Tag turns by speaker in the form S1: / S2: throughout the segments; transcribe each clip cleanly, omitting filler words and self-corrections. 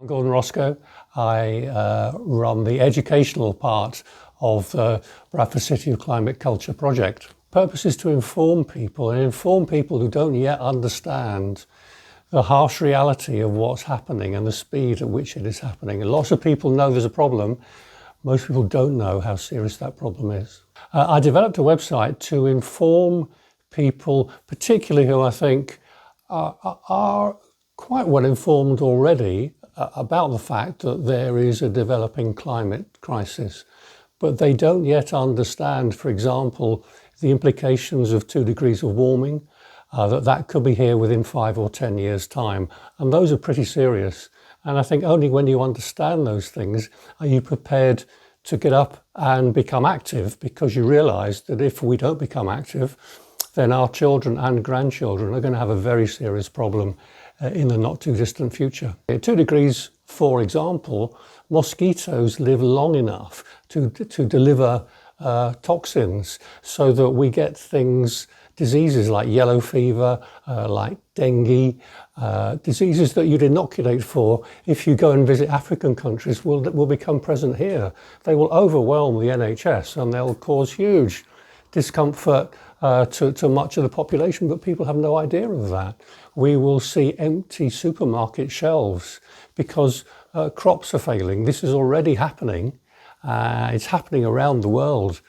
S1: I'm Gordon Roscoe. I run the educational part of the Bradford City of Climate Culture project. The purpose is to inform people who don't yet understand the harsh reality of what's happening and the speed at which it is happening. And lots of people know there's a problem. Most people don't know how serious that problem is. I developed a website to inform people, particularly who I think are quite well informed already about the fact that there is a developing climate crisis, but they don't yet understand, for example, the implications of 2 degrees of warming, that could be here within 5 or 10 years' time. And those are pretty serious. And I think only when you understand those things are you prepared to get up and become active, because you realise that if we don't become active, then our children and grandchildren are going to have a very serious problem in the not too distant future. At 2 degrees, for example, mosquitoes live long enough to deliver toxins so that we get diseases like yellow fever, like dengue, diseases that you'd inoculate for if you go and visit African countries will become present here. They will overwhelm the NHS and they'll cause huge discomfort to much of the population, but people have no idea of that. We will see empty supermarket shelves because crops are failing. This is already happening. It's happening around the world.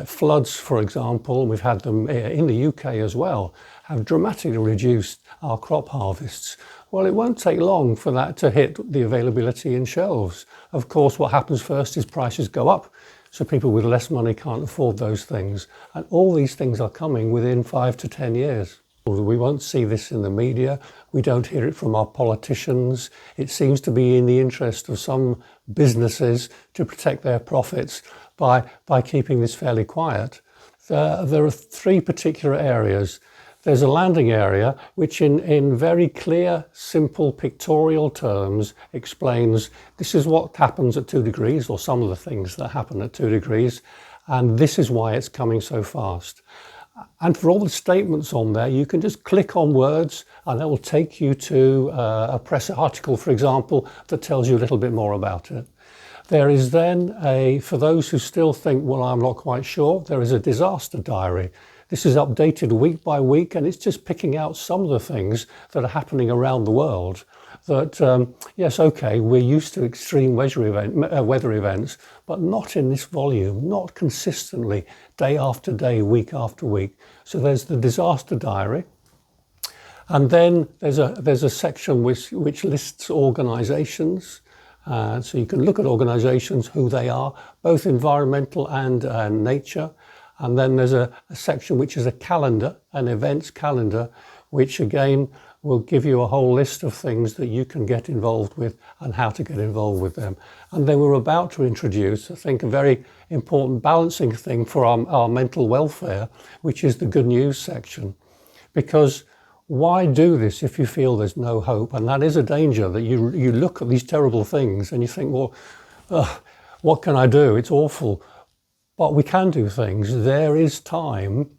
S1: Floods, for example, and we've had them in the UK as well, have dramatically reduced our crop harvests. Well, it won't take long for that to hit the availability in shelves. Of course, what happens first is prices go up, so people with less money can't afford those things. And all these things are coming within 5 to 10 years. We won't see this in the media. We don't hear it from our politicians. It seems to be in the interest of some businesses to protect their profits by keeping this fairly quiet. There are 3 particular areas. There's a landing area which in very clear, simple pictorial terms explains this is what happens at 2 degrees, or some of the things that happen at 2 degrees, and this is why it's coming so fast. And for all the statements on there, you can just click on words and that will take you to a press article, for example, that tells you a little bit more about it. There is then for those who still think, well, I'm not quite sure, there is a disaster diary. This is updated week by week, and it's just picking out some of the things that are happening around the world that, yes, okay, we're used to extreme weather events, but not in this volume, not consistently, day after day, week after week. So there's the disaster diary. And then there's a section which lists organisations. So you can look at organisations, who they are, both environmental and nature. And then there's a section which is a calendar, an events calendar, which again will give you a whole list of things that you can get involved with and how to get involved with them. And then we're about to introduce, I think, a very important balancing thing for our mental welfare, which is the good news section. Because why do this if you feel there's no hope? And that is a danger, that you look at these terrible things and you think, well, what can I do? It's awful. But we can do things. There is time.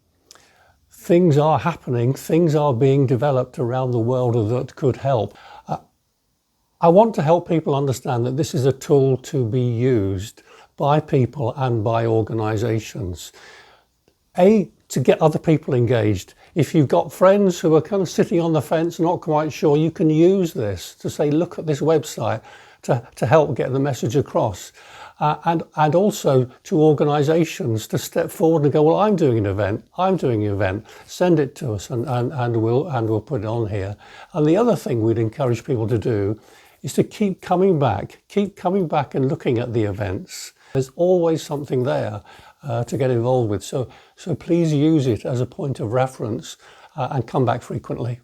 S1: Things are happening. Things are being developed around the world that could help. I want to help people understand that this is a tool to be used by people and by organisations. To get other people engaged. If you've got friends who are kind of sitting on the fence, not quite sure, you can use this to say, look at this website to help get the message across. And also to organisations to step forward and go, well, I'm doing an event, send it to us and we'll put it on here. And the other thing we'd encourage people to do is to keep coming back and looking at the events. There's always something there to get involved with. So please use it as a point of reference and come back frequently.